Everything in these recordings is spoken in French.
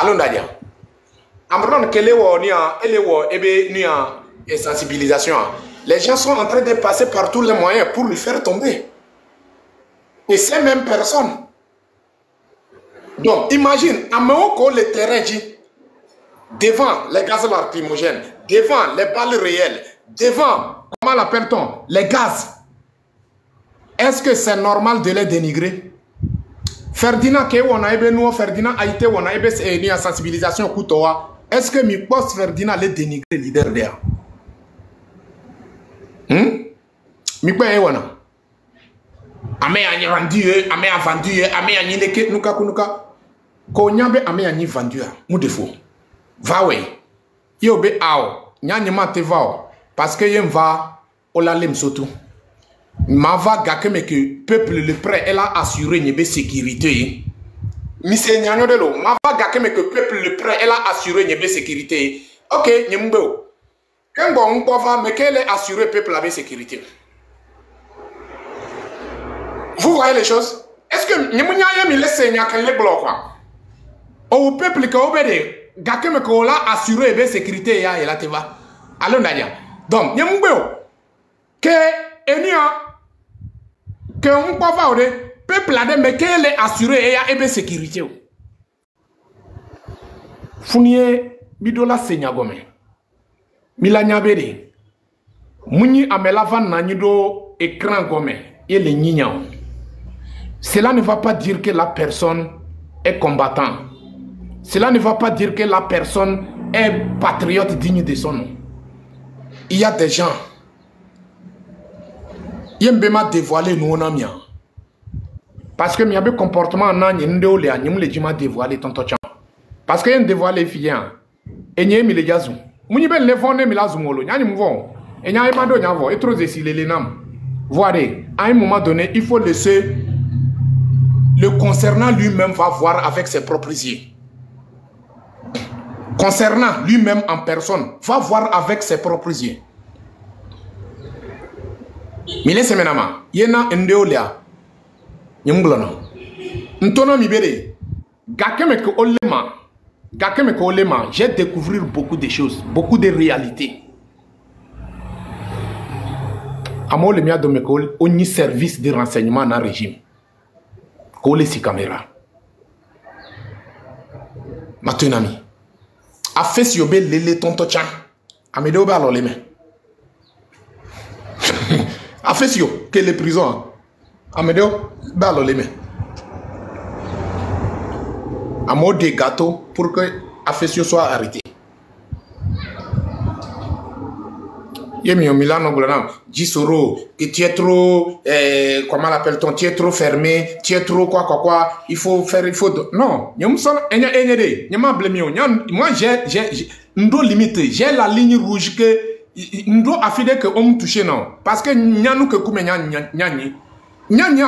Allons d'ailleurs. En quelle est sensibilisation. Les gens sont en train de passer par tous les moyens pour lui faire tomber. Et ces mêmes personnes. Donc, imagine, à Meoko, le terrain dit, devant les gaz lacrymogènes, devant les balles réelles, devant, comment l'appelle-t-on, les gaz. Est-ce que c'est normal de les dénigrer? Ferdinand, Ferdinand a été en sensibilisation Koutoa. Est-ce que mi poste Ferdinand les dénigrer leader d'air? Mi quoi ewana? Ame a vendu, ame a vendu, ame a nileke nuka kunuka. Ko nyabe ame a ni vendu mu defo. Va we. Yo be ao, nyanyema te va parce que yem va olalem sotu. Ma va gake me que peuple le prêt elle a assuré une sécurité. Mise nyanyo de lo, ma va gake me que peuple le prêt elle a assuré une sécurité. OK, nyembo. Quand on va mais qu'elle est assuré peuple la sécurité. Vous voyez les choses? Est-ce que nyemnya yemi laisse nyakan le bloc quoi? Au peuple que obédé, gake me que la assuré be sécurité ya et la te va. Allons d'ailleurs. Donc nyembo que enia que on peut voir le peuple là mais qu'elle est assurée et a ebe sécurité. Fournier bidola senyagome. Milanyabere. Muni amela van nanido écran gome et les nignao. Cela ne va pas dire que la personne est combattant. Cela ne va pas dire que la personne est patriote digne de son nom. Il y a des gens. Yembema dévoilé nous on a mis. Parce que il comportement nan yendo le anyum le jima dévoilé tonto chan. Parce que yen dévoilé fiyan. Enye mi le jazu. Muni ben le fondé mi la zumolo. Nyani mvon. Enya imado nyavo. Et trop zesile le nam. Voyez, à un moment donné, il faut laisser le concernant lui-même va voir avec ses propres yeux. Concernant lui-même en personne, va voir avec ses propres yeux. Mile semenama, yena endeolia, yemblono. Ntona mibere, gakeme ko olema, j'ai découvert beaucoup de choses, beaucoup de réalités. Amo le mia domekol, on y service de renseignement dans le régime. Kole si caméra. Matunami. A fait si yobe lele tonto chan. Amede obe alors les mains. A fait si yo que les prisons. Amede obe alors les mains. Amo des gâteaux pour que a fait si soit arrêté. Yemi au Milano Blanam, Gisoro, que tu es trop, comment l'appelle-t-on, tu es trop fermé, tu es trop quoi, il faut faire, il faut. Non, moi j'ai, ndo limité, j'ai la ligne rouge que, ndo affidé que on me touche non. Parce que nyanu que kume nyani,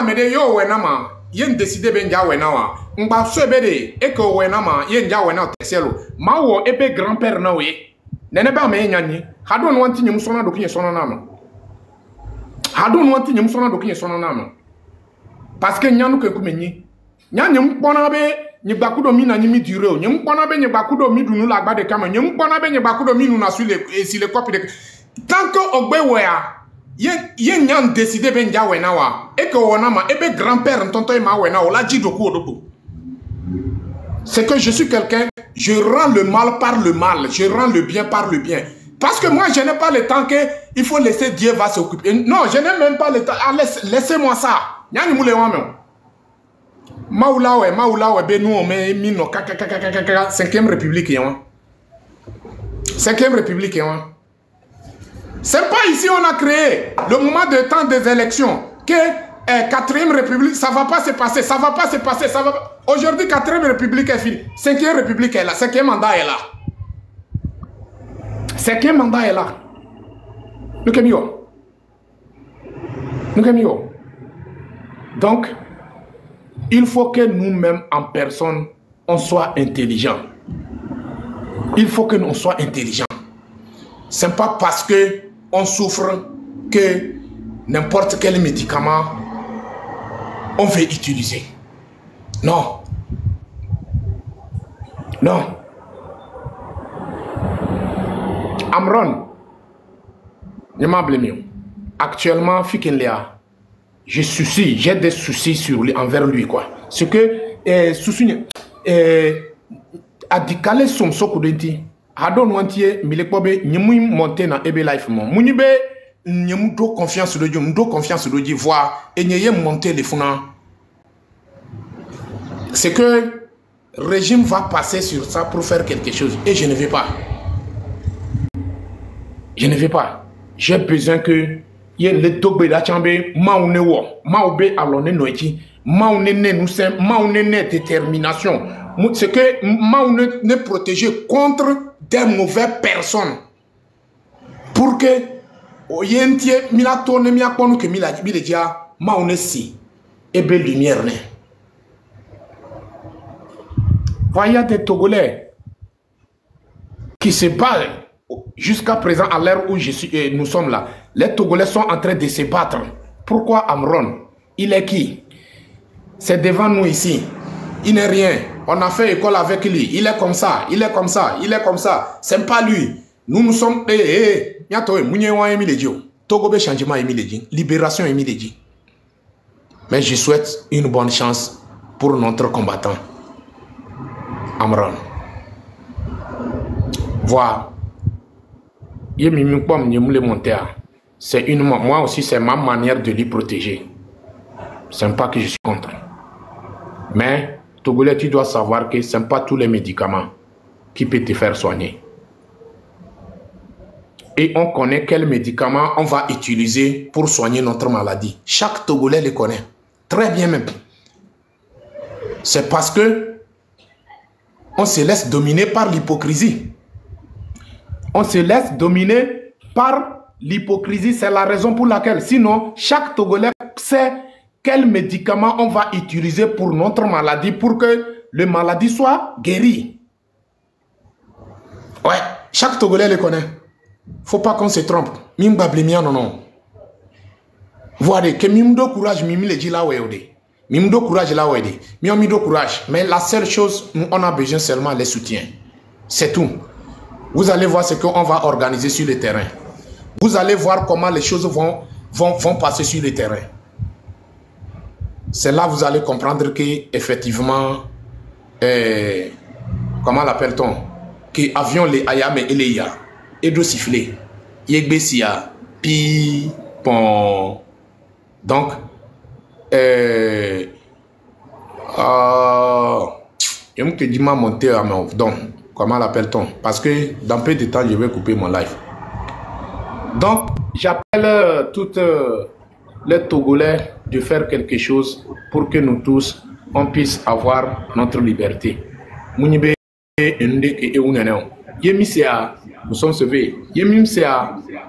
mede yo wenama, yen décidé ben ja wenawa, mba sebede, et que wenama, yen ja wena teselo, ma wo ebe grand-père na we. Nene ba me nyani hadon wanti nyum sona do kinye sona namo hadon wanti nyum sona do kinye sona namo parce que nyanu ke kumenyi nyanyum pona be ni bakudo mi na nyimi dure nyum pona be ni bakudo mi dunu la gba de kama nyum pona be ni bakudo mi nu na sur le copie de tant que ogbe wea yen nyan décider ben ja wena wa e que wona ma ebe grand-père ntonto e ma wena o la jidoku odobo. C'est que je suis quelqu'un, je rends le mal par le mal, je rends le bien par le bien. Parce que moi, je n'ai pas le temps que il faut laisser Dieu va s'occuper. Non, je n'ai même pas le temps. Ah, laissez-moi ça. Nyani moule wame. Maoulawe, benou, mais mino, 5e République, hein. 5e République, hein. C'est pas ici on a créé le moment de temps des élections que 4e République, ça va pas se passer, ça va pas se passer, ça va. Aujourd'hui, 4e République est finie. 5e République est là, 5e mandat est là. 5e mandat est là. Look at me. Look at me. Donc, il faut que nous-mêmes en personne, on soit intelligents. Il faut que nous soyons intelligents. Ce n'est pas parce que on souffre que n'importe quel médicament on veut utiliser. Non. Non. Amron, je m'en blâme. Actuellement, Fikenlea, j'ai des soucis sur lui, envers lui, quoi. Ce que, souci, adikale som sokudenti, adon wantie, milekbobe, nyemui monte na ebe life mon. Munibe, nyemu do confiance de Dieu, do confiance de Dieu, voir, et nyeye monter les fondants. C'est que le régime va passer sur ça pour faire quelque chose. Et je ne vais pas. Je ne vais pas. J'ai besoin que y ait le togbe d'Achambe, maouné wo, maoube alone noiti, maouné nous sommes, maouné détermination. C'est que maouné ne protéger contre des mauvaises personnes. Pour que oyentie milatone miakonu que miladja maouné si et belle lumière ne. Voyez des Togolais qui se battent jusqu'à présent à l'heure où nous sommes là. Les Togolais sont en train de se battre. Pourquoi Amron? Il est qui? C'est devant nous ici. Il n'est rien. On a fait école avec lui. Il est comme ça. Il est comme ça. Il est comme ça. C'est pas lui. Nous sommes... Togo changement libération immédiate. Mais je souhaite une bonne chance pour notre combattant. Amron. Voilà. C'est une... Moi aussi, c'est ma manière de lui protéger. C'est pas que je suis contre. Mais, Togolais, tu dois savoir que ce n'est pas tous les médicaments qui peuvent te faire soigner. Et on connaît quels médicaments on va utiliser pour soigner notre maladie. Chaque Togolais les connaît. Très bien même. C'est parce que on se laisse dominer par l'hypocrisie. On se laisse dominer par l'hypocrisie. C'est la raison pour laquelle, sinon, chaque Togolais sait quel médicament on va utiliser pour notre maladie, pour que le maladie soit guérie. Ouais, chaque Togolais le connaît. Faut pas qu'on se trompe. Mimba blimia non non. Voilà que mimdo courage mimi le dit là ouais ode. Mimdo courage là ouais ode. Mimdo courage. Mais la seule chose, on a besoin seulement les soutiens. C'est tout. Vous allez voir ce qu'on va organiser sur le terrain. Vous allez voir comment les choses vont passer sur le terrain. C'est là que vous allez comprendre que effectivement, comment l'appelle-t-on? Que avions les ayam et les ya et de siffler. Yegbesia, pi, pon. Donc, je me dis ma monter à mon donc. Comment l'appelle-t-on? Parce que dans peu de temps, je vais couper mon live. Donc, j'appelle toutes les Togolais de faire quelque chose pour que nous tous, on puisse avoir notre liberté. Nous sommes sauvés.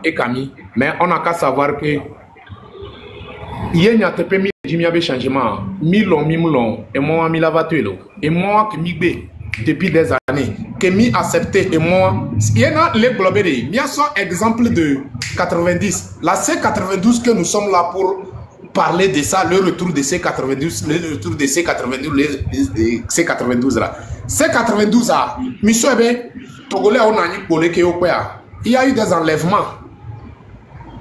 Et Camille, mais on n'a qu'à savoir que il y a des changements. Et moi, et moi, depuis des années, que mi accepté et moi, il y a les globés, il y a un exemple de 90. La C92 que nous sommes là pour parler de ça, le retour de C92, le retour de C92, C92 là. C92 là, monsieur Togolais, on a il y a eu des enlèvements.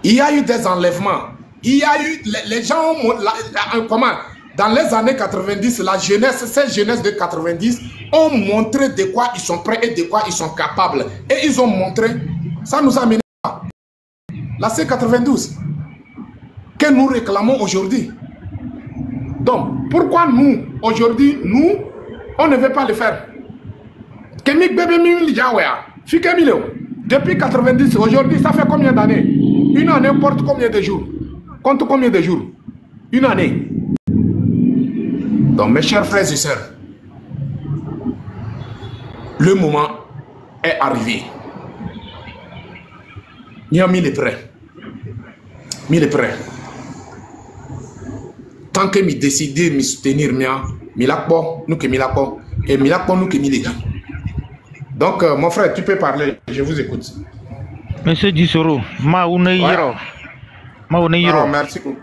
Il y a eu des enlèvements. Il y a eu, les gens, comment? Dans les années 90, la jeunesse, cette jeunesse de 90, ont montré de quoi ils sont prêts et de quoi ils sont capables. Et ils ont montré, ça nous a mené à la C92 que nous réclamons aujourd'hui. Donc, pourquoi nous, aujourd'hui, nous, on ne veut pas le faire? Depuis 90, aujourd'hui, ça fait combien d'années? Une année porte combien de jours? Compte combien de jours? Une année. Donc, mes chers frères et sœurs, le moment est arrivé. Niami est prêt. Il est prêt. Tant que je décide de me soutenir, nous que et nous que donc, mon frère, tu peux parler. Je vous écoute. Monsieur Dissoro, merci beaucoup.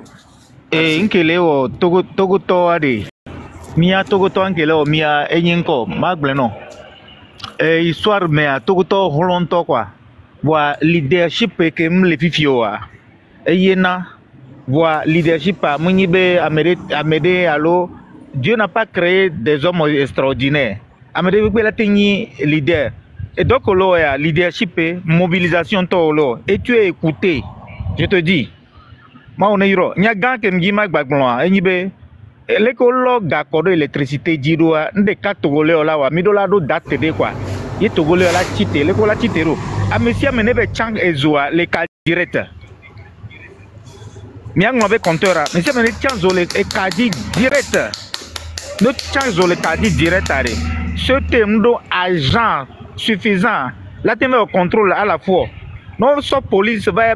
Inkeleo Togo Toade. Mia Togo Toankeleo, Mia Enyenko, Magleno. histoire mais à tout longtemps quoi. Voilà leadership que me le fifio et yena voilà leadership à Munibe Amédée allo Dieu n'a pas créé des hommes extraordinaires. Amédée vous la tenir leader et donc là leadership mobilisation tolo et tu es écouté je te dis moi on est héros nya gang que m'gima gbagbon et nibe l'école ga kodo électricité jiroa nde ka togolé la wa midola do date de quoi y togolé la chité l'école la chité ro a monsieur menebe chang ezoa les cas direct mi a ngombe compteur monsieur menebe chang zo les cas direct no chang zo les cas direct are ce thème do agent suffisant la thème au contrôle à la fois non so police va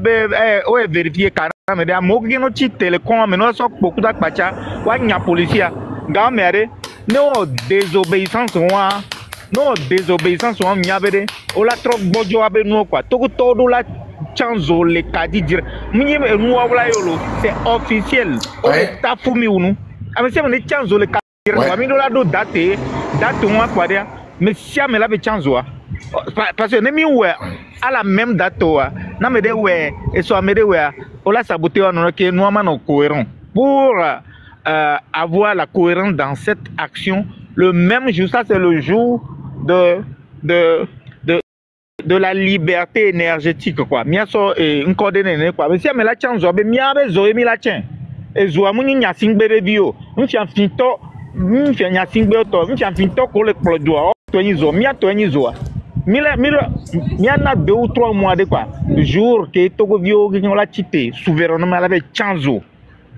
vérifier mais des mots qui nous titent télécom mais nous sommes beaucoup d'acpacha ou nya policier gars mais non désobéissance on m'y avait on la trop bojo avec nous quoi tout la chance les cadis dire nous voilà yolo c'est officiel ta fumi ou nous avec ça on est chance les cadis mais nous la do date moi quoi dire mais si mais la chance parce que nemi ouais à la même date na me de ouais et soit me de ouais on l'a saboté on que nous sommes cohérents pour avoir la cohérence dans cette action le même jour ça c'est le jour de la liberté énergétique quoi mia so une coordonnée quoi mais si me la chance be mia be zo mi la chen e zo amu nya sing bebe bio nfia finto nfia nya sing be to nfia finto ko le plodo to nyi zo mia to nyi zo mira na 2 ou 3 mois de quoi jour que Togo bio qui on la chité souverainement la be chanzo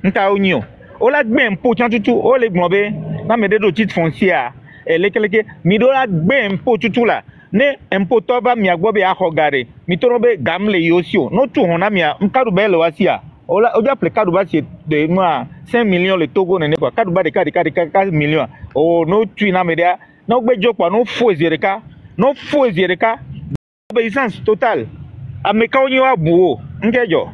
nta onyo o la gbe impo chantutu o le globé na me de do titre foncier et les quelques mi do la gbe impo tutu la ne impo to ba mi agbo be akogare mi to no be gamle yosio no tu hona mi nkadu be le wasia o la o ja appeler kadu ba c'est de moi 5 millions le Togo ne quoi kadu ba de 4 millions o no tu na me dia no gbe jopo no fo ezereka non faux ezereka obéissance totale ameka onyi wa buo ngejo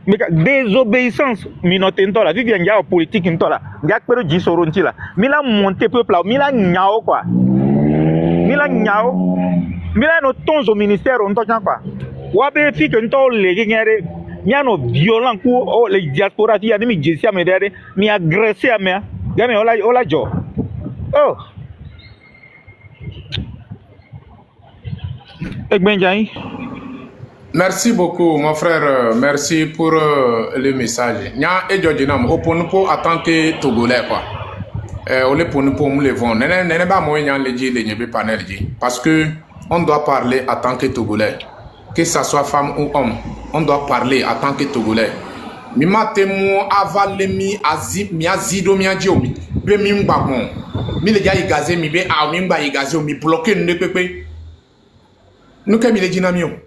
meka désobéissance minote ntola vivi ngia politique ntola ngia kpero jisoro ntila mila monter peuple mila nyao quoi mila nyao mila no tonzo ministère ontocha quoi wa be fi que nto le ngere nyano violent ku o le diaspora fi ani mi jesia medere mi agresser amea game ola jo oh Merci beaucoup, mon frère. Merci pour le message. Nya et Jodinam, au pour nous en que Togolais quoi. On est pour nous le vendre. N'est pas moyen de dire les n'y pas parce que on doit parler en tant que Togolais, que ça soit femme ou homme. On doit parler en tant que Togolais. Mi matemo avale mi azim mi azido mi adiomi. Be mi mbamon. Mi le gars igazé mi be a mi mba igazé mi bloqué ne pepe. Nous comme il est dynamique.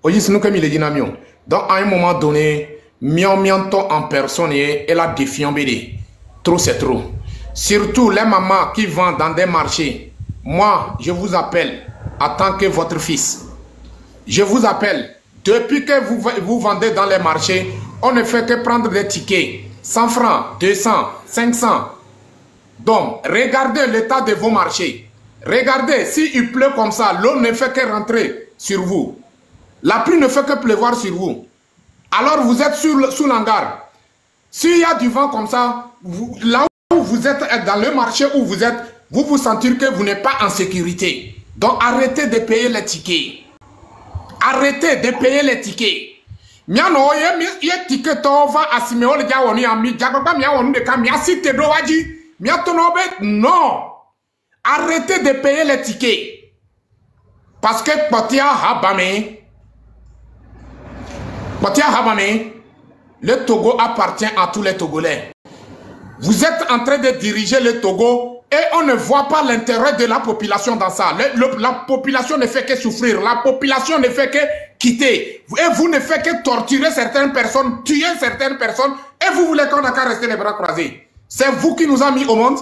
Aujourd'hui, nous comme il est dynamique. Donc, à un moment donné, mianto en personne et la défiant BD. Trop, c'est trop. Surtout les mamans qui vendent dans des marchés. Moi, je vous appelle en tant que votre fils. Je vous appelle. Depuis que vous vendez dans les marchés, on ne fait que prendre des tickets. 100 francs, 200, 500. Donc, regardez l'état de vos marchés. Regardez, s'il pleut comme ça, l'eau ne fait que rentrer sur vous. La pluie ne fait que pleuvoir sur vous. Alors vous êtes sous l'hangar. S'il y a du vent comme ça, là où vous êtes dans le marché où vous êtes, vous sentirez que vous n'êtes pas en sécurité. Donc arrêtez de payer les tickets. Arrêtez de payer les tickets. Miano ye ticket to va asime ole ja woni ami jagba mi awonu de ka mi asite do waji mi atono be non. Arrêtez de payer les tickets. Parce que Potia Habame, le Togo appartient à tous les Togolais. Vous êtes en train de diriger le Togo et on ne voit pas l'intérêt de la population dans ça. La population ne fait que souffrir. La population ne fait que quitter. Et vous ne faites que torturer certaines personnes, tuer certaines personnes et vous voulez qu'on a qu'à rester les bras croisés. C'est vous qui nous avez mis au monde.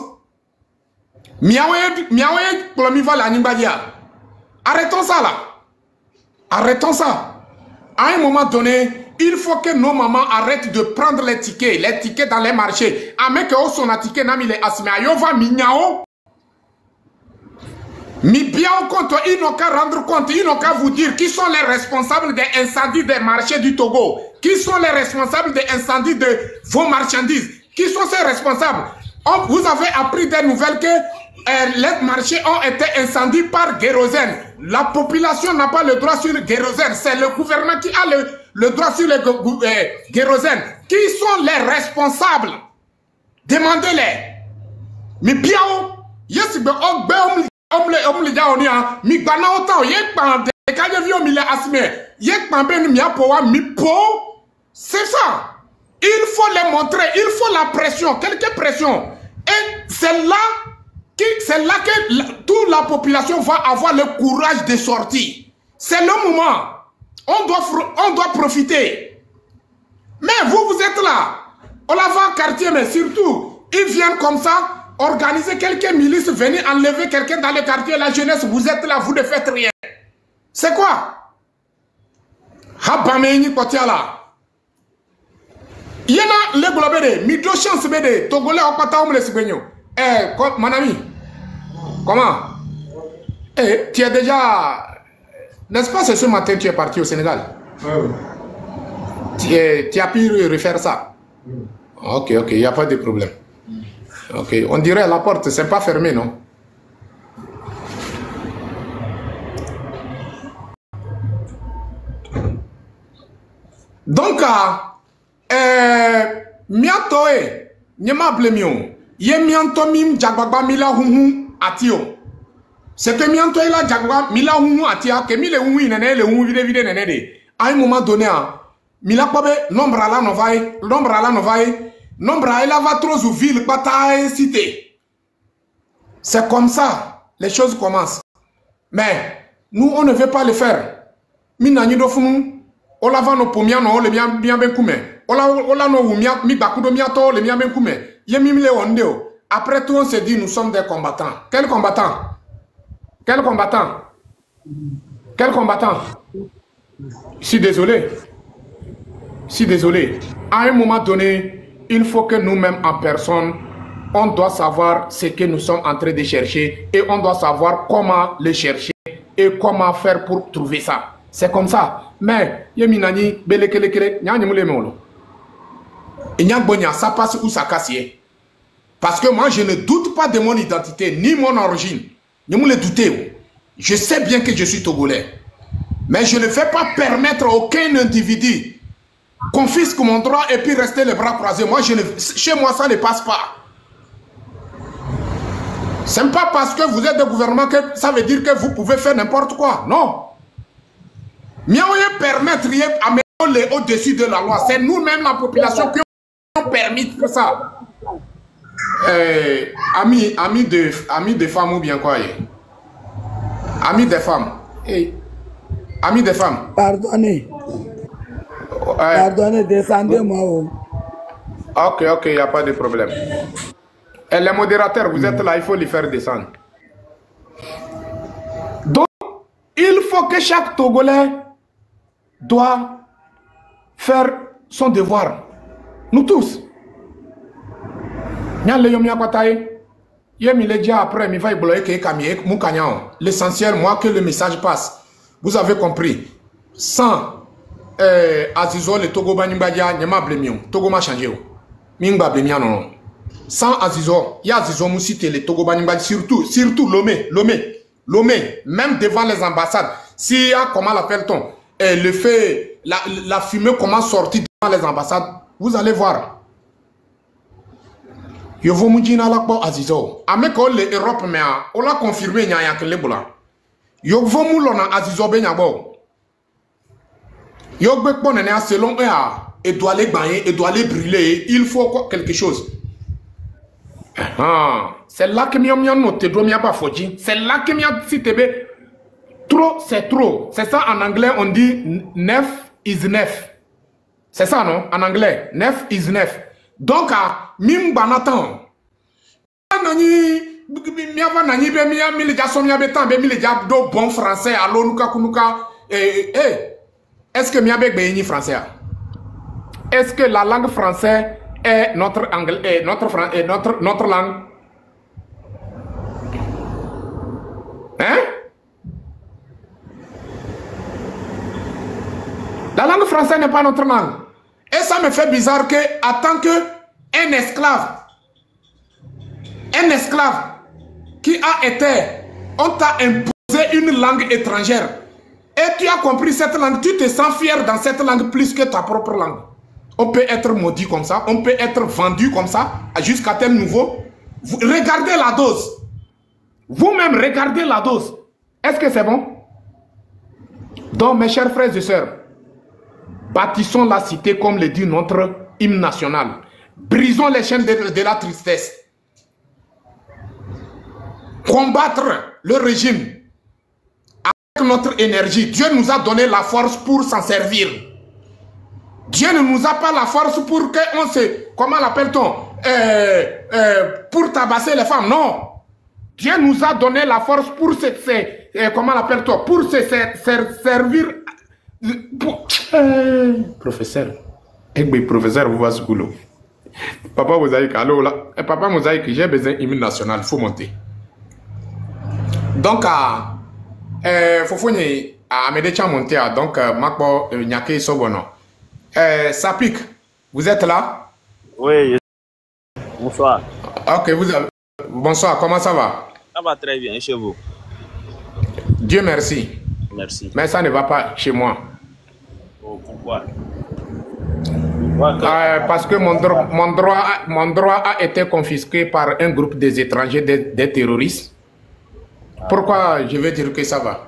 Arrêtons ça là. Arrêtons ça. À un moment donné, il faut que nos mamans arrêtent de prendre les tickets dans les marchés. Amen que son ticket n'a mis les asma. Yo va mignao. Mais bien au compte, ils n'ont qu'à rendre compte, ils n'ont qu'à vous dire qui sont les responsables des incendies des marchés du Togo, qui sont les responsables des incendies de vos marchandises, qui sont ces responsables. Vous avez appris des nouvelles que les marchés ont été incendiés par Guérosène. La population n'a pas le droit sur le Guérosène, c'est le gouvernement qui a le droit sur le Guérosène. Qui sont les responsables? Demandez-les. Mais bien, yes, c'est ça. Il faut les montrer, il faut la pression, quelques pressions. Et c'est là que toute la population va avoir le courage de sortir. C'est le moment. On doit profiter. Mais vous êtes là. On la va au quartier, mais surtout, ils viennent comme ça. Organiser quelques milices, venir enlever quelqu'un dans le quartier, la jeunesse, vous êtes là, vous ne faites rien. C'est quoi? Habameni Kotiala. Il y en a les globés, Mido chance BD, Togolais au Pataum les Sibénios. Mon ami, comment? Tu es déjà. N'est-ce pas, c'est ce matin que tu es parti au Sénégal? Oui. Tu as pu refaire ça? Ok, il n'y a pas de problème. Ok, on dirait la porte, c'est pas fermé, non? Donc, miatoe, nyema blemio, ye mianto mim jagbagba mila hunhu atio. C'est que mianto la jagbagba mila hunhu atia, que mille hunhu nene le hunhu vide nene de. À un moment donné, mila kwabe nombre à la novaille, nombre à la va trop ou ville, bataille, cité. C'est comme ça, les choses commencent. Mais, nous, on ne veut pas le faire. Minani do fumu, on la va no pomiano, le bien koume. On la no mi bakudo miato, le bien koume. Yemi le ondeo. Après tout, on se dit, nous sommes des combattants. Quels combattants? Quels combattants? Quels combattants? Je suis désolé. Je suis désolé. À un moment donné, il faut que nous-mêmes en personne, on doit savoir ce que nous sommes en train de chercher et on doit savoir comment le chercher et comment faire pour trouver ça. C'est comme ça. Mais, ça passe ou ça casse. Parce que moi, je ne doute pas de mon identité ni mon origine. Ne me le doutez. Je sais bien que je suis Togolais. Mais je ne vais pas permettre à aucun individu confisque mon droit et puis rester les bras croisés. Moi, chez moi, ça ne passe pas. Ce n'est pas parce que vous êtes de gouvernement que ça veut dire que vous pouvez faire n'importe quoi. Non. Miaouye permettre à mettre au-dessus de la loi. C'est nous-mêmes, la population, qui ont permis ça. Amis de femmes ou bien quoi? Amis des femmes. Amis des femmes. Pardonnez. Pardonnez, descendez-moi. Ok, il n'y a pas de problème. Et les modérateurs, vous êtes là, il faut les faire descendre. Donc, il faut que chaque Togolais doit faire son devoir. Nous tous. L'essentiel, moi, que le message passe. Vous avez compris. Sans Azizo, le Togo Banimbadia, Nyama Blemion, Togo m'a changé. Mingba Blemian, non. Sans Azizo, il y a Azizo Moussite, le Togo Banimbadia, surtout Lomé, même devant les ambassades. S'il y a, comment l'appelle-t-on, le fait, la fumée commence à sortir devant les ambassades, vous allez voir. Yo vous moudjina lakbo Azizo. Ameko l'Europe mais on l'a confirmé nyaya que les boula. Yo vous moulona Azizo benyabo. Yo bekbo nene selon et doit les bagner, et doit les brûler. Il faut quelque chose. C'est là que miam noté do mia pas foji. C'est là que mia cité trop c'est trop. C'est ça en anglais on dit neuf is neuf. C'est ça non en anglais neuf is neuf. Donc mim banatan. Nani miava nani be mia milija somia betan be milija do bon français allo nuka kunuka est-ce que mia be ni français? Est-ce que la langue française est notre anglais notre langue? Hein? français n'est pas notre langue. Et ça me fait bizarre que, en tant qu'un esclave qui a été, on t'a imposé une langue étrangère. Et tu as compris cette langue, tu te sens fier dans cette langue plus que ta propre langue. On peut être maudit comme ça, on peut être vendu comme ça, jusqu'à tel niveau. Regardez la dose. Vous-même, regardez la dose. Est-ce que c'est bon? Donc, mes chers frères et sœurs, bâtissons la cité comme le dit notre hymne national. Brisons les chaînes de la tristesse. Combattre le régime avec notre énergie. Dieu nous a donné la force pour s'en servir. Dieu ne nous a pas la force pour qu'on se... Comment l'appelle-t-on? Pour tabasser les femmes. Non. Dieu nous a donné la force pour comment l'appelle-t-on? Pour se servir... Professeur. Professeur, vous voyez ce boulot. Papa Mosaïque, allô là. Papa Mosaïque, j'ai besoin d'hymne national. Il faut monter. Donc, Fofoni, à Médéchan monter. Donc, Makbo, Nyake, Sobono. Ça pique. Vous êtes là? Oui. Bonsoir. Ok, vous avez... Bonsoir, comment ça va? Ça va très bien, chez vous? Dieu merci. Merci. Mais ça ne va pas chez moi. Oh, pourquoi? Parce que mon droit a été confisqué par un groupe des étrangers, des terroristes. Pourquoi je veux dire que ça va?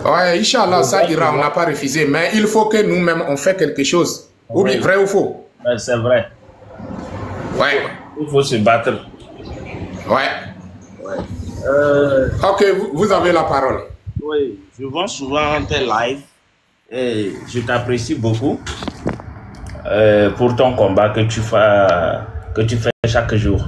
Ouais, Inch'Allah, ça ira, on n'a pas refusé. Mais il faut que nous-mêmes, on fait quelque chose. Ou bien, vrai ou faux? C'est vrai. Ouais. Il faut se battre. Ouais. Ok, vous avez la parole. Oui, je vois souvent tes lives et je t'apprécie beaucoup pour ton combat que tu fais chaque jour.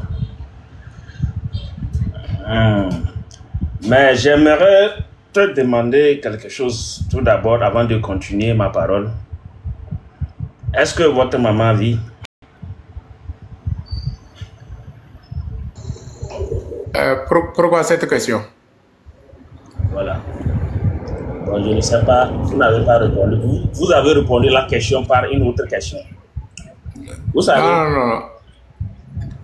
Mais j'aimerais te demander quelque chose tout d'abord avant de continuer ma parole. Est-ce que votre maman vit? Pourquoi cette question? Voilà. Bon, je ne sais pas, vous n'avez pas répondu. Vous avez répondu à la question par une autre question. Vous savez? Non.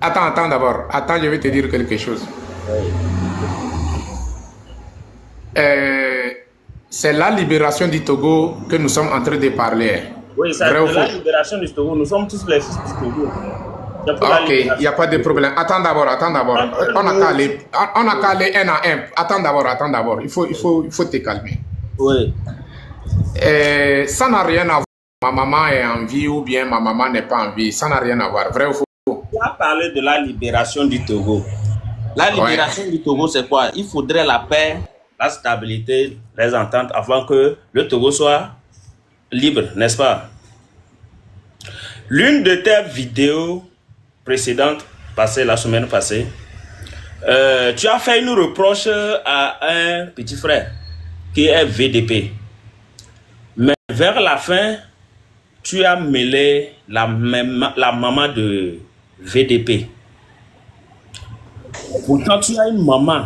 Attends d'abord. Attends, je vais te dire quelque chose. Oui. C'est la libération du Togo que nous sommes en train de parler. Oui, c'est la libération du Togo. Nous sommes tous les fils du Togo. Ok, il n'y a pas de problème. Attends d'abord. On a qu'à aller un à un. Attends d'abord. Il faut te calmer. Oui. Ça n'a rien à voir. Ma maman est en vie ou bien ma maman n'est pas en vie. Ça n'a rien à voir. Vrai ou faux? Tu as parlé de la libération du Togo. La libération du Togo, c'est quoi? Il faudrait la paix, la stabilité, les ententes avant que le Togo soit libre, n'est-ce pas? L'une de tes vidéos précédentes, passée la semaine passée, tu as fait une reproche à un petit frère qui est VDP. Mais vers la fin, tu as mêlé la maman de VDP. Pourtant, tu as une maman.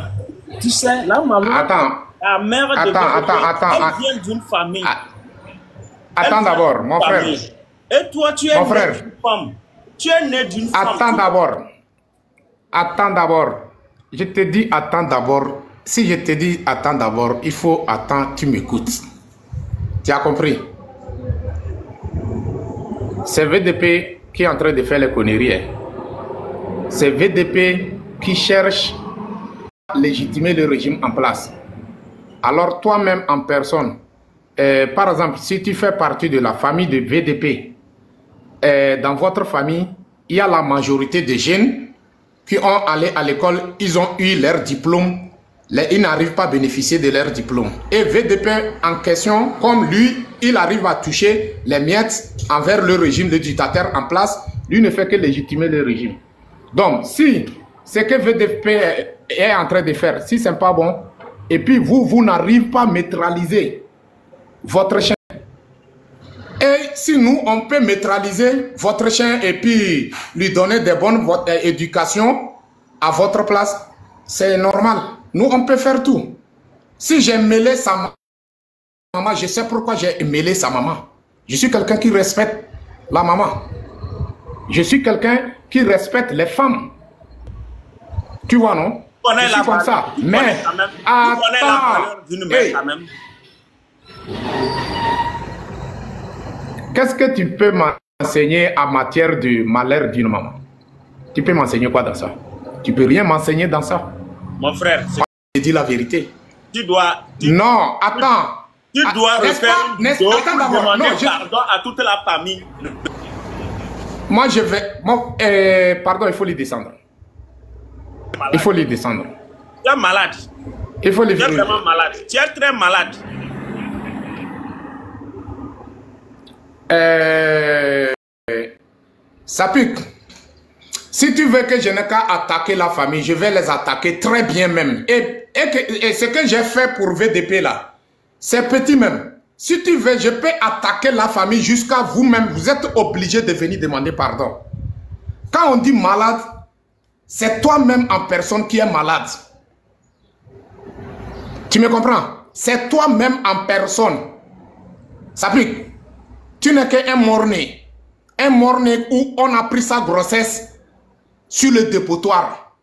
Tu sais, la maman, la mère de VDP, elle vient d'une famille. Attends d'abord, mon frère. Et toi, tu es né d'une femme. Tu es né d'une femme. Attends d'abord. Je te dis attends d'abord. Si je te dis attends d'abord, il faut attendre, tu m'écoutes. Tu as compris? C'est VDP qui est en train de faire les conneries. C'est VDP qui cherche à légitimer le régime en place. Alors toi-même en personne, par exemple, si tu fais partie de la famille de VDP, dans votre famille, il y a la majorité des jeunes qui ont allé à l'école, ils ont eu leur diplôme, ils n'arrivent pas à bénéficier de leur diplôme. Et VDP en question, comme lui, il arrive à toucher les miettes envers le régime de dictateur en place, lui ne fait que légitimer le régime. Donc, si ce que VDP est en train de faire, si ce n'est pas bon, et puis vous n'arrivez pas à neutraliser votre chien. Et si nous, on peut neutraliser votre chien et puis lui donner des bonnes éducations à votre place, c'est normal. Nous, on peut faire tout. Si j'ai mêlé sa maman, je sais pourquoi j'ai mêlé sa maman. Je suis quelqu'un qui respecte la maman. Je suis quelqu'un qui respecte les femmes. Tu vois, non? Je suis comme ça. Mais, attends. Qu'est-ce que tu peux m'enseigner en matière du malheur d'une maman? Tu peux m'enseigner quoi dans ça? Tu peux rien m'enseigner dans ça. Mon frère, je dis la vérité. Tu dois... Non, attends. Tu dois refaire demander pardon à toute la famille. Moi, je vais... pardon, il faut les descendre. Il faut les descendre. Tu es malade. Il faut les Tu es vraiment malade. Tu es très malade. Ça pique. Si tu veux que je n'ai qu'à attaquer la famille, je vais les attaquer très bien même. Et ce que j'ai fait pour VDP là, c'est petit même. Si tu veux, je peux attaquer la famille jusqu'à vous-même. Vous êtes obligé de venir demander pardon. Quand on dit malade, c'est toi-même en personne qui est malade. Tu me comprends? C'est toi-même en personne. Ça pique. Tu n'es qu'un mort-né. Un mort-né où on a pris sa grossesse sur le dépotoir.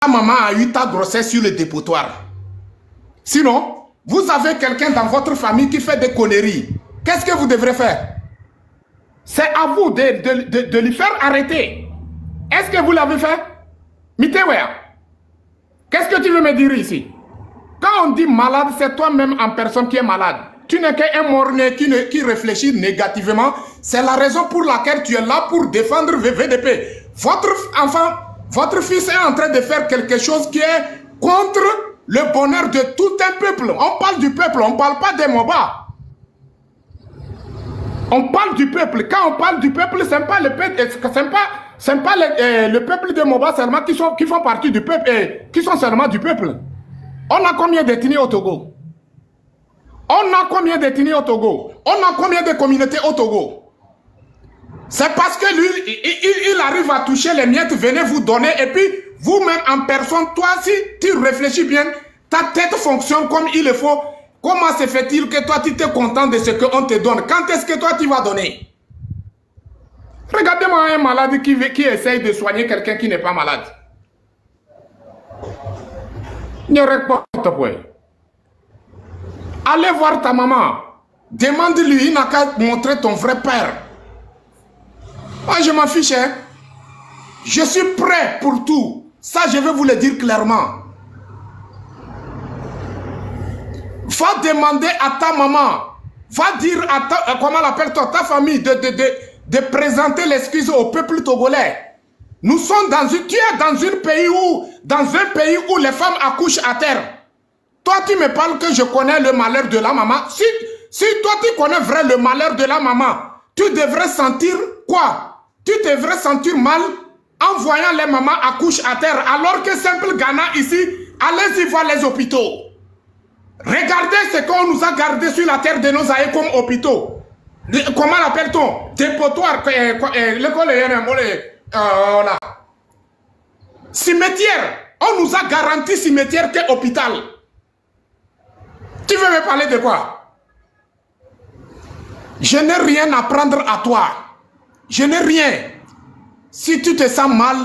Ta maman a eu ta grossesse sur le dépotoir. Sinon, vous avez quelqu'un dans votre famille qui fait des conneries. Qu'est-ce que vous devrez faire? C'est à vous de lui faire arrêter. Est-ce que vous l'avez fait? Mitewea, qu'est-ce que tu veux me dire ici? Quand on dit malade, c'est toi-même en personne qui est malade. Tu n'es qu'un mort-né qui réfléchit négativement. C'est la raison pour laquelle tu es là pour défendre VDP. Votre enfant, votre fils est en train de faire quelque chose qui est contre le bonheur de tout un peuple. On parle du peuple, on ne parle pas des Moba. On parle du peuple. Quand on parle du peuple, ce n'est pas le peuple, le peuple de Moba seulement qui font partie du peuple et qui sont seulement du peuple. On a combien d'ethnies au Togo? On a combien d'ethnies au Togo? On a combien de communautés au Togo? C'est parce que lui, il arrive à toucher les miettes, venez vous donner, et puis vous-même en personne, toi, si tu réfléchis bien, ta tête fonctionne comme il le faut. Comment se fait-il que toi, tu es content de ce qu'on te donne? Quand est-ce que toi, tu vas donner? Regardez-moi un malade qui essaye de soigner quelqu'un qui n'est pas malade. Ne reporte pas. Allez voir ta maman. Demande-lui, il n'a qu'à montrer ton vrai père. Moi, je m'en fiche. Hein? Je suis prêt pour tout. Ça, je vais vous le dire clairement. Va demander à ta maman. Va dire à comment l'appelle-toi, ta famille, de présenter l'excuse au peuple togolais. Nous sommes dans tu es dans un pays où les femmes accouchent à terre. Toi, tu me parles que je connais le malheur de la maman. Si toi, tu connais vrai le malheur de la maman, tu devrais sentir quoi? Tu devrais sentir mal en voyant les mamans accoucher à terre. Alors que simple Ghana ici, allez-y voir les hôpitaux. Regardez ce qu'on nous a gardé sur la terre de nos aïeux comme hôpitaux. Comment l'appelle-t-on? Dépotoir. Cimetière. On nous a garanti cimetière que hôpital. Tu veux me parler de quoi? Je n'ai rien à prendre à toi. Je n'ai rien. Si tu te sens mal,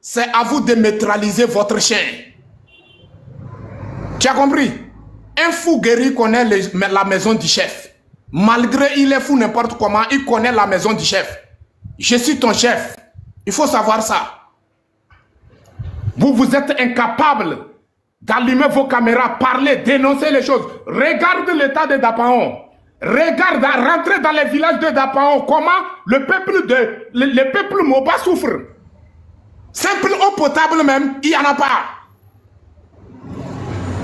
c'est à vous de neutraliser votre chien. Tu as compris? Un fou guéri connaît la maison du chef. Malgré il est fou n'importe comment, il connaît la maison du chef. Je suis ton chef. Il faut savoir ça. Vous êtes incapable d'allumer vos caméras, parler, dénoncer les choses. Regarde l'état de Dapaon. Regarde, rentrer dans les villages de Dapaon, comment le peuple Moba souffre. Simple eau potable même, il n'y en a pas.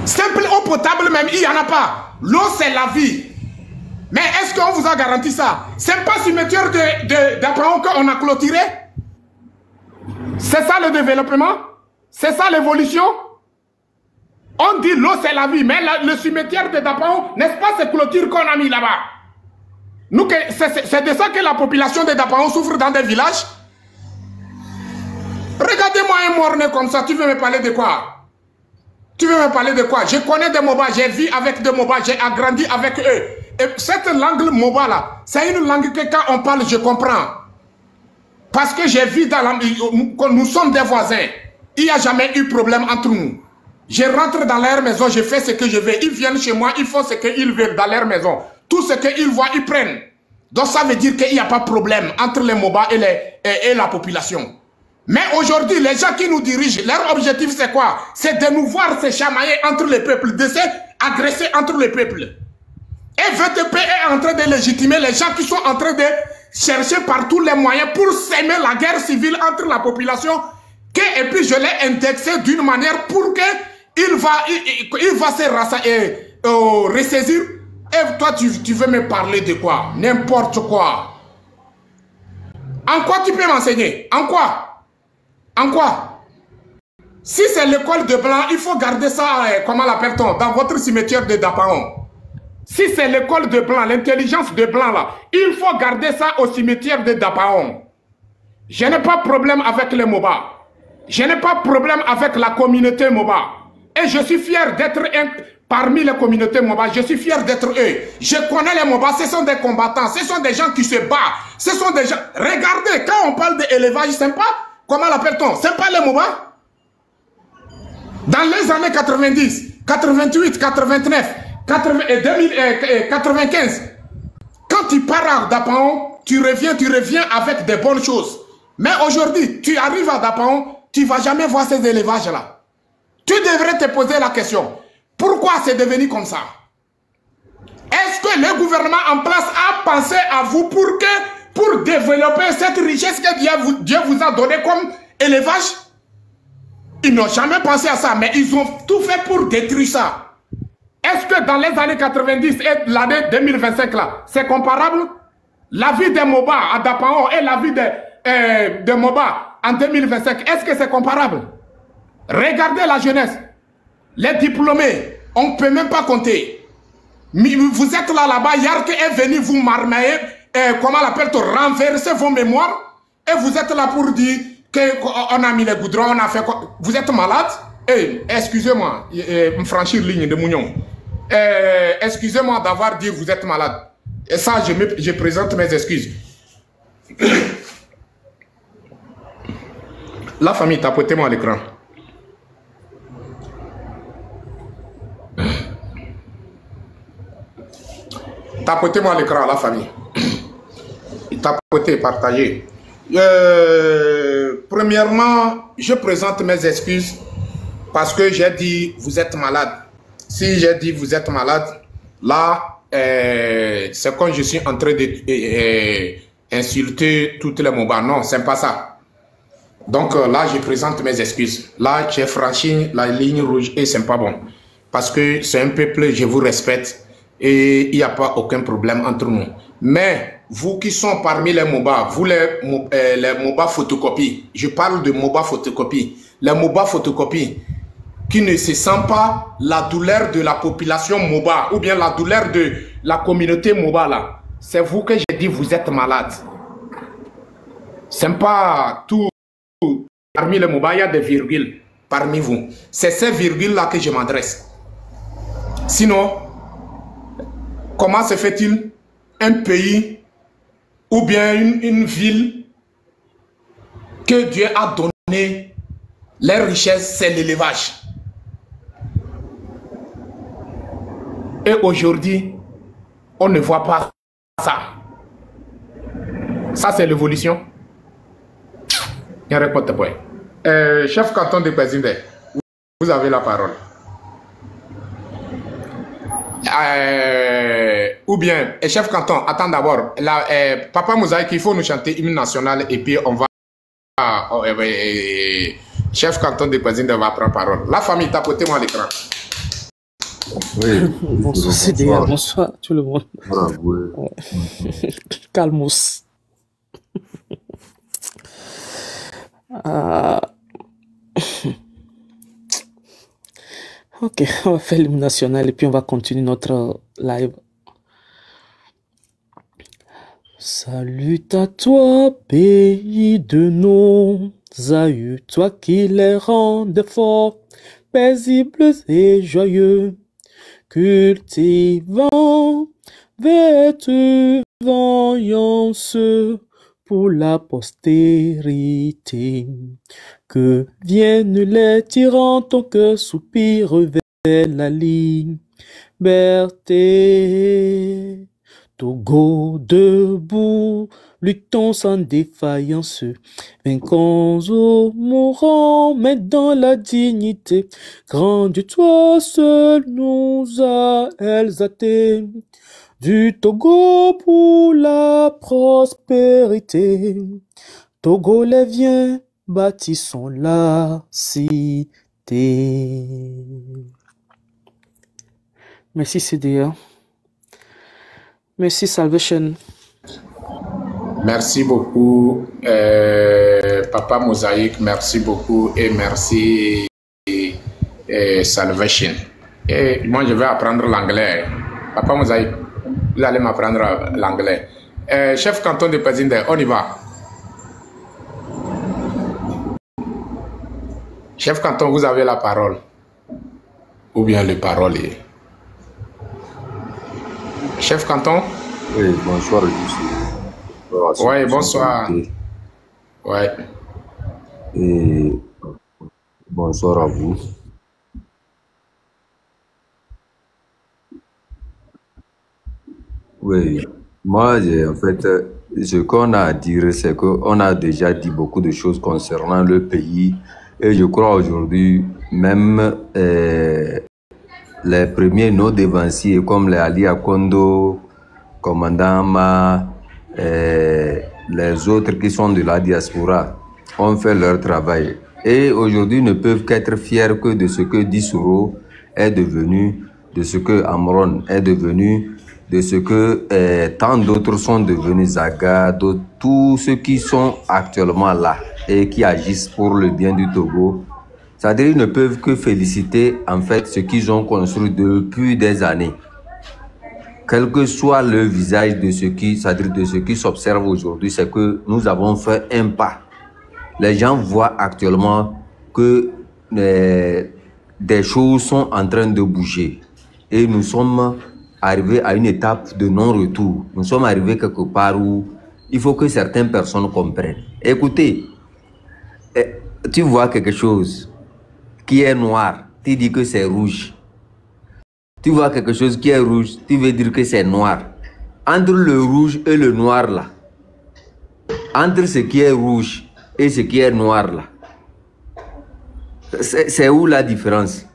Simple eau potable même, il n'y en a pas. L'eau, c'est la vie. Mais est-ce qu'on vous a garanti ça? C'est pas cimetière de Dapaon qu'on a clôturé? C'est ça le développement? C'est ça l'évolution? On dit l'eau c'est la vie, mais le cimetière de Dapaon, n'est-ce pas ces clôtures qu'on a mis là-bas? C'est de ça que la population de Dapaon souffre dans des villages? Regardez-moi un mort-né comme ça, tu veux me parler de quoi? Tu veux me parler de quoi? Je connais des Moba, j'ai vécu avec des Moba, j'ai agrandi avec eux. Et cette langue Moba là, c'est une langue que quand on parle, je comprends. Parce que j'ai vu dans la... Nous sommes des voisins. Il n'y a jamais eu problème entre nous. Je rentre dans leur maison, je fais ce que je veux. Ils viennent chez moi, ils font ce qu'ils veulent dans leur maison. Tout ce qu'ils voient, ils prennent. Donc ça veut dire qu'il n'y a pas de problème entre les Moba et la population. Mais aujourd'hui, les gens qui nous dirigent, leur objectif c'est quoi? C'est de nous voir se chamailler entre les peuples, de s'agresser entre les peuples. Et VTP est en train de légitimer les gens qui sont en train de chercher par tous les moyens pour s'aimer la guerre civile entre la population. Et puis je l'ai indexé d'une manière pour qu'il va se ressaisir. Et toi, tu veux me parler de quoi? N'importe quoi. En quoi tu peux m'enseigner? En quoi? En quoi? Si c'est l'école de Blanc, il faut garder ça, comment l'appelle-t-on, dans votre cimetière de Dapaon. Si c'est l'école de Blanc, l'intelligence de Blanc là, il faut garder ça au cimetière de Dapaon. Je n'ai pas de problème avec les Moba. Je n'ai pas de problème avec la communauté Moba. Et je suis fier d'être parmi les communautés Moba. Je suis fier d'être eux. Je connais les Moba, ce sont des combattants, ce sont des gens qui se battent. Ce sont des gens... Regardez, quand on parle d'élevage sympa, comment l'appelle-t-on? C'est pas les Moba? Dans les années 90, 88, 89, 95, quand tu pars à Dapaon, tu reviens avec des bonnes choses. Mais aujourd'hui, tu arrives à Dapaon, tu ne vas jamais voir ces élevages-là. Tu devrais te poser la question. Pourquoi c'est devenu comme ça? Est-ce que le gouvernement en place a pensé à vous pour développer cette richesse que Dieu vous a donnée comme élevage? Ils n'ont jamais pensé à ça, mais ils ont tout fait pour détruire ça. Est-ce que dans les années 90 et l'année 2025 là, c'est comparable? La vie des Moba à Dapaon et la vie de Moba en 2025, est-ce que c'est comparable? Regardez la jeunesse. Les diplômés, on ne peut même pas compter. Vous êtes là-bas, Yark est venu vous marmailler, comment l'appelle-t-on, renverser vos mémoires, et vous êtes là pour dire qu'on a mis les goudrons, on a fait quoi? Vous êtes malade? Excusez-moi, me franchir ligne de Mougnon. Excusez-moi d'avoir dit vous êtes malade. Et ça, je présente mes excuses. La famille, tapotez-moi à l'écran. Tapotez-moi à l'écran, la famille. Tapotez, partagez. Premièrement, je présente mes excuses parce que j'ai dit vous êtes malade. Si j'ai dit vous êtes malade, là, c'est quand je suis en train d'insulter toutes les Moba. Non, c'est pas ça. Donc là, je présente mes excuses. Là, j'ai franchi la ligne rouge et c'est pas bon. Parce que c'est un peuple, je vous respecte et il n'y a pas aucun problème entre nous. Mais vous qui sont parmi les Moba, vous les Moba photocopies, je parle de Moba photocopies. Les Moba photocopies qui ne se sentent pas la douleur de la population Moba ou bien la douleur de la communauté Moba là. C'est vous que j'ai dit vous êtes malade. C'est pas tout. Parmi les Moba, il y a des virgules parmi vous. C'est ces virgules là que je m'adresse. Sinon, comment se fait-il un pays ou bien une ville que Dieu a donné les richesses, c'est l'élevage. Et aujourd'hui, on ne voit pas ça. Ça, c'est l'évolution. Il y a réponse de point. Chef canton de Pézindé, vous avez la parole. Ou bien, chef canton, attends d'abord. Papa Mosaïque, il faut nous chanter hymne national et puis on va... chef canton de Pézindé va prendre parole. La famille, tapotez-moi à l'écran. Oui. Bonsoir, CDR. Bonsoir, tout le monde. Voilà, oui. Calmos. Ok, on va faire l'hymne national et puis on va continuer notre live. Salut à toi, pays de nos aïeux, toi qui les rends forts. paisibles et joyeux, cultivant vertu, vaillance pour la postérité. Que viennent les tyrans, ton cœur soupire vers la liberté. Togo debout, luttons sans défaillance, vainquons ou mourons, mais dans la dignité. Grand Dieu, toi seul nous a exaltés. Du Togo pour la prospérité. Togolais, viens, bâtissons la cité. Merci CDA. Merci Salvation. Merci beaucoup, Papa Mosaïque, merci beaucoup et merci Salvation. Et moi, je vais apprendre l'anglais. Papa Mosaïque, vous allez m'apprendre l'anglais. Chef canton de Pazinde, on y va. Chef canton, vous avez la parole. Ou bien le parolier. Chef canton? Oui, bonsoir, Oui, bonsoir. Ouais. Et bonsoir à vous. Oui, moi, en fait, ce qu'on a à dire, c'est qu'on a déjà dit beaucoup de choses concernant le pays. Et je crois aujourd'hui, même les premiers nos dévanciers, comme les Ali Akondo, commandant Ma, les autres qui sont de la diaspora, ont fait leur travail. Et aujourd'hui ne peuvent qu'être fiers que de ce que Dissoro est devenu, de ce que Amron est devenu, de ce que tant d'autres sont devenus, Zaga, tous ceux qui sont actuellement là et qui agissent pour le bien du Togo. C'est-à-dire qu'ils ne peuvent que féliciter en fait ce qu'ils ont construit depuis des années. Quel que soit le visage de ceux qui, c'est-à-dire de ceux qui s'observent aujourd'hui, c'est que nous avons fait un pas. Les gens voient actuellement que des choses sont en train de bouger. Et nous sommes arrivés à une étape de non-retour. Nous sommes arrivés quelque part où il faut que certaines personnes comprennent. Écoutez, tu vois quelque chose qui est noir, tu dis que c'est rouge. Tu vois quelque chose qui est rouge, tu veux dire que c'est noir. Entre le rouge et le noir là, entre ce qui est rouge et ce qui est noir là, c'est où la différence?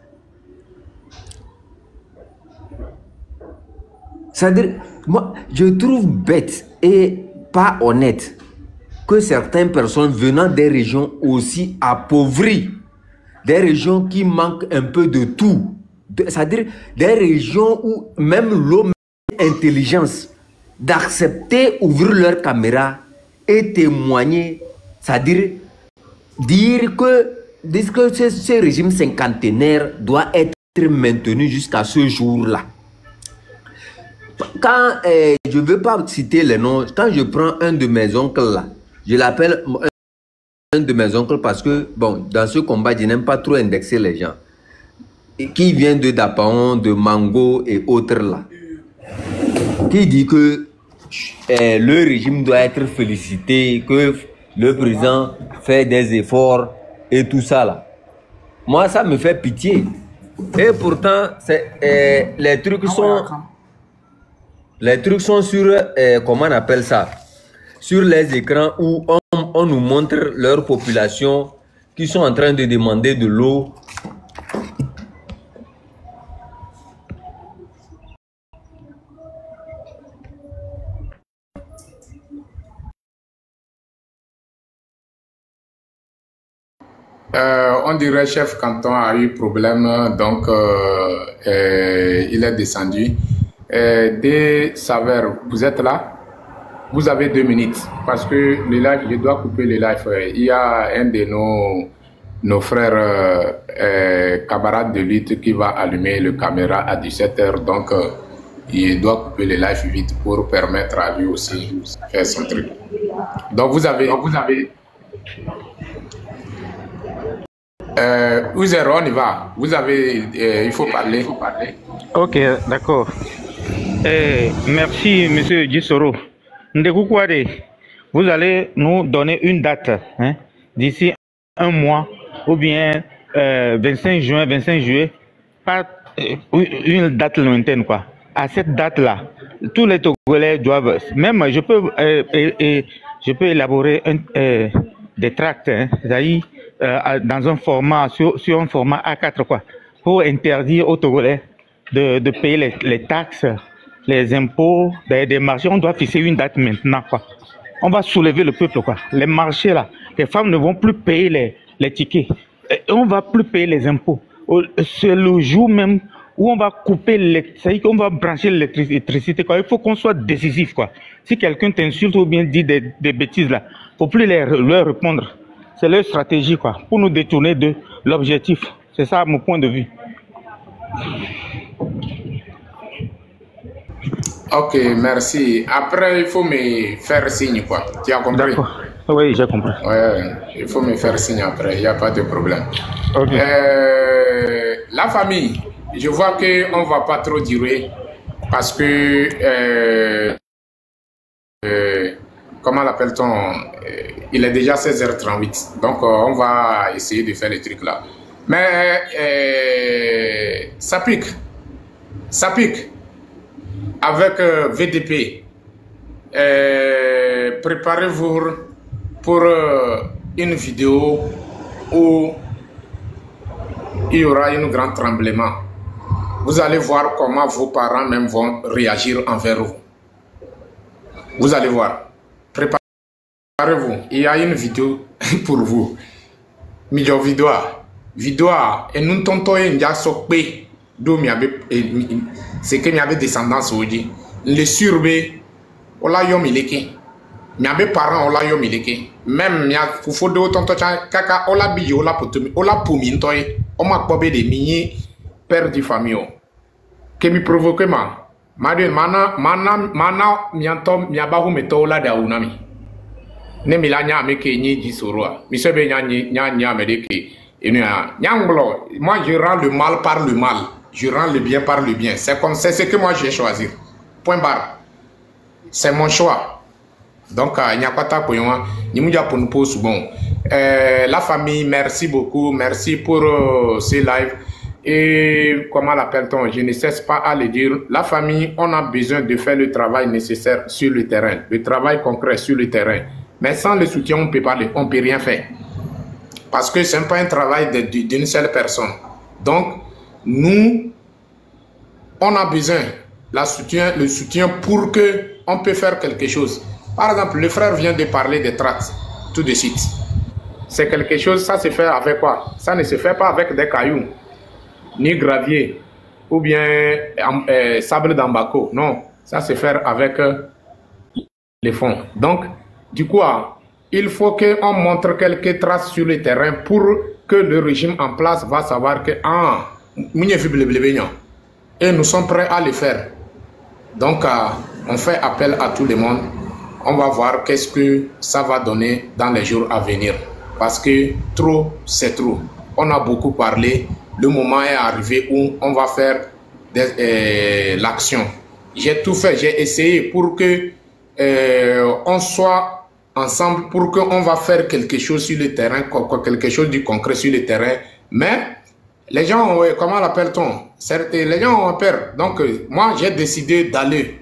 C'est-à-dire, moi, je trouve bête et pas honnête que certaines personnes venant des régions aussi appauvries, des régions qui manquent un peu de tout, c'est-à-dire des régions où même l'eau, intelligence, d'accepter ouvrir leur caméra et témoigner, c'est-à-dire dire que ce régime cinquantenaire doit être maintenu jusqu'à ce jour-là. Quand je ne veux pas citer les noms, quand je prends un de mes oncles là, je l'appelle un de mes oncles parce que, bon, dans ce combat, je n'aime pas trop indexer les gens. Et qui vient de Dapaon, de Mango et autres là. Qui dit que le régime doit être félicité, que le président fait des efforts et tout ça là. Moi, ça me fait pitié. Et pourtant, les trucs sont sur, comment on appelle ça, sur les écrans où on nous montre leur population qui sont en train de demander de l'eau. On dirait chef canton a eu problème, donc il est descendu. Des Savers, vous êtes là? Vous avez 2 minutes parce que le live, je dois couper le live. Il y a un de nos frères camarades de lutte qui va allumer le caméra à 17 h, donc il doit couper le live vite pour permettre à lui aussi de faire son truc. Donc vous avez Uzer, on y va. Vous avez, il faut parler. Ok, d'accord. Merci, monsieur Gisoro. Ndekoukwade, vous allez nous donner une date hein, d'ici un mois ou bien 25 juin, 25 juillet, pas une date lointaine quoi. À cette date-là, tous les Togolais doivent, même je peux élaborer des tracts, hein, dans un format, sur un format A4 quoi, pour interdire aux Togolais de payer les taxes, les impôts, des marchés. On doit fixer une date maintenant quoi. On va soulever le peuple quoi. Les marchés là, les femmes ne vont plus payer les tickets. On va plus payer les impôts. C'est le jour même où on va couper c'est-à-dire qu'on va brancher l'électricité quoi. Il faut qu'on soit décisif quoi. Si quelqu'un t'insulte ou bien dit des bêtises là, faut plus leur répondre. C'est leur stratégie quoi, pour nous détourner de l'objectif. C'est ça mon point de vue. Ok, merci. Après, il faut me faire signe, quoi. Tu as compris? Oui, j'ai compris. Ouais, il faut me faire signe après, il n'y a pas de problème. Okay. La famille, je vois qu'on ne va pas trop durer parce que, comment l'appelle-t-on? Il est déjà 16h38, donc on va essayer de faire les trucs là. Mais ça pique. Avec VDP, préparez-vous pour une vidéo où il y aura un grand tremblement. Vous allez voir comment vos parents même vont réagir envers vous. Vous allez voir. Préparez-vous. Il y a une vidéo pour vous. Midjo vidéo. Et nous tontons un sokbe. C'est que m'avait descendance aujourd'hui. Les surbé, on l'a eu miliki. M'avait parents, on l'a eu miliki. Même m'y a faut de tonton kaka, on l'a billé, on l'a potomi, on l'a poumi toy. On m'a probé des mini père du famille. Que m'y provoque ma. Madame, mana m'yantom m'yabahu meto la da unami. Ne milanya ameke ni disoroa. Mi sebe nya medeke. Moi je rends le mal par le mal. Je rends le bien par le bien. C'est comme c'est ce que moi j'ai choisi. Point barre. C'est mon choix. Donc, il n'y a pas de problème. La famille, merci beaucoup. Merci pour ces lives. Et comment l'appelle-t-on? Je ne cesse pas à le dire. La famille, on a besoin de faire le travail nécessaire sur le terrain. Le travail concret sur le terrain. Mais sans le soutien, on ne peut rien faire. Parce que ce n'est pas un travail d'une seule personne. Donc, nous, on a besoin le soutien pour qu'on puisse faire quelque chose. Par exemple, le frère vient de parler des tracts, tout de suite. C'est quelque chose, ça se fait avec quoi? Ça ne se fait pas avec des cailloux, ni gravier, ou bien sable d'Ambako. Non, ça se fait avec les fonds. Donc, du coup, il faut qu'on montre quelques traces sur le terrain pour que le régime en place va savoir que et nous sommes prêts à le faire. Donc, on fait appel à tout le monde. On va voir qu'est-ce que ça va donner dans les jours à venir. Parce que trop, c'est trop. On a beaucoup parlé. Le moment est arrivé où on va faire l'action. J'ai tout fait. J'ai essayé pour que on soit ensemble, pour qu'on va faire quelque chose sur le terrain, quelque chose de concret sur le terrain. Mais les gens, comment l'appelle-t-on? Les gens ont peur. Donc, moi, j'ai décidé d'aller.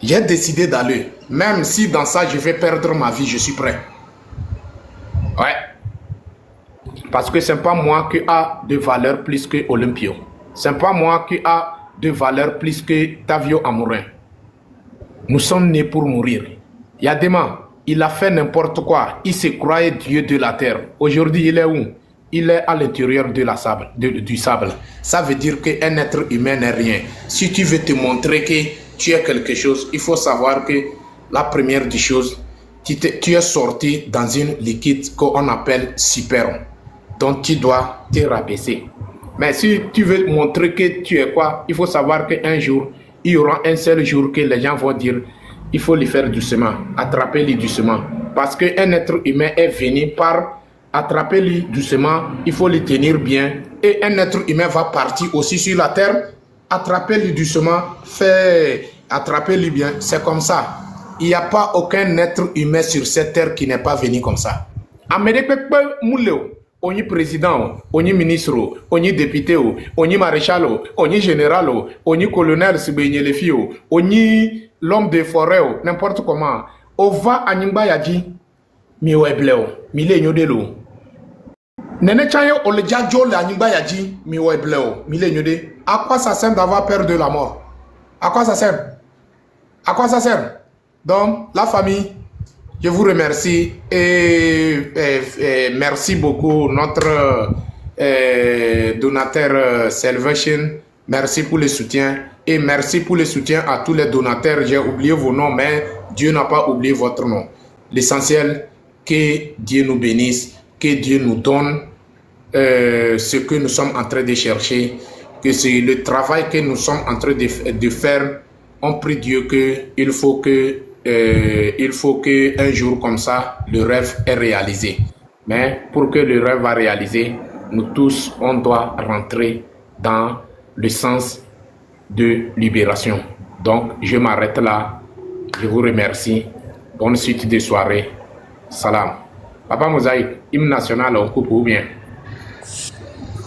J'ai décidé d'aller. Même si dans ça, je vais perdre ma vie, je suis prêt. Ouais. Parce que ce n'est pas moi qui a de valeur plus que Olympio. Ce n'est pas moi qui a de valeur plus que Tavio Amourin. Nous sommes nés pour mourir. Yadema, il a fait n'importe quoi. Il se croyait Dieu de la terre. Aujourd'hui, il est où? Il est à l'intérieur de du sable. Ça veut dire qu'un être humain n'est rien. Si tu veux te montrer que tu es quelque chose, il faut savoir que la première des choses, tu es sorti dans une liquide qu'on appelle sperme. Donc tu dois te rabaisser. Mais si tu veux montrer que tu es quoi, il faut savoir qu'un jour, il y aura un seul jour que les gens vont dire il faut le faire doucement, attraper-le doucement. Parce qu'un être humain est venu par Attrapez-le doucement, il faut le tenir bien. Et un être humain va partir aussi sur la terre. Attrapez-le doucement, attrapez-le bien. C'est comme ça. Il n'y a pas aucun être humain sur cette terre qui n'est pas venu comme ça. Amérique Mouleo, on y président, on y ministre, on y député, on y maréchal, on y général, on y colonel, on y l'homme de forêt, n'importe comment. On va à Nimba Yadji, mi webleo, mi le nyodelo. Nene chayo on le djadjo la Nimba Yadji, mi webleo, mi le nyode. À quoi ça sert d'avoir peur de la mort? À quoi ça sert? À quoi ça sert? Donc, la famille, je vous remercie et merci beaucoup notre donateur Salvation. Merci pour le soutien et merci pour le soutien à tous les donateurs. J'ai oublié vos noms, mais Dieu n'a pas oublié votre nom. L'essentiel, que Dieu nous bénisse, que Dieu nous donne ce que nous sommes en train de chercher, que c'est le travail que nous sommes en train de faire. On prie Dieu qu'il faut que un jour comme ça, le rêve est réalisé. Mais pour que le rêve va réaliser, nous tous, on doit rentrer dans le sens de libération. Donc, je m'arrête là. Je vous remercie. Bonne suite de soirée. Salam. Papa Mosaïque, hymne national, on coupe ou bien?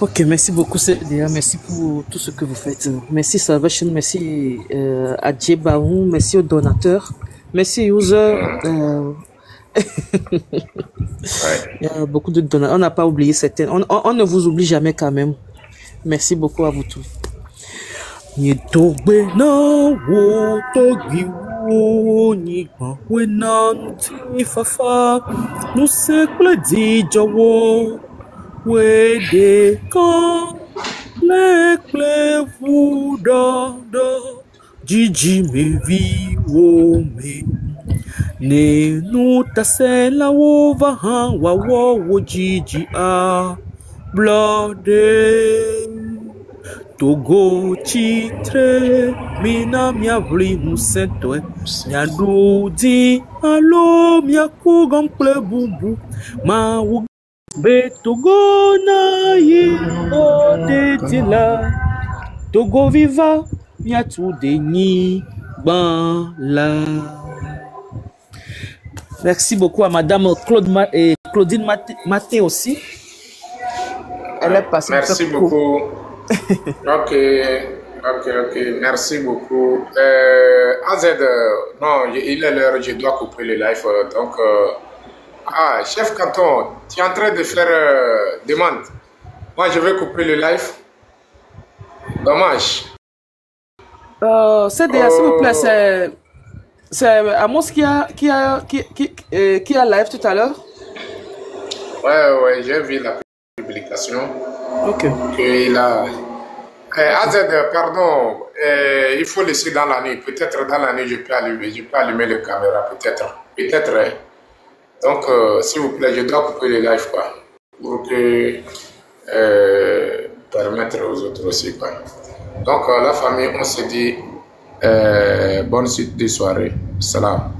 Ok, merci beaucoup, merci pour tout ce que vous faites. Merci Salvation, merci à Djebaou, merci aux donateurs. Merci, user. Il y a beaucoup de donateurs. On n'a pas oublié certaines. On ne vous oublie jamais quand même. Merci beaucoup à vous tous. Gigi me vi wo me ne no ta se la wo va ha wa wo Gigi a blode Togo chitre mina mia vli museto mia dudi alo mia ku gample bubu ma wo be Togo na yi o de tila Togo viva Merci beaucoup à Madame Claudine Maté aussi. Elle est passée. Merci beaucoup. Ok. Merci beaucoup. AZ, non, il est l'heure, je dois couper le live. Donc, chef canton, tu es en train de faire demande. Moi, je vais couper le live. Dommage. S'il vous plaît, c'est Amos qui a live tout à l'heure. Ouais, j'ai vu la publication. Ok. Il a... AZ, pardon, il faut laisser dans la nuit. Peut-être dans la nuit, je peux allumer la caméra, peut-être. Donc, s'il vous plaît, je dois couper le live, quoi. Pour que... permettre aux autres aussi, quoi. Donc, la famille, on se dit bonne suite de soirée. Salam.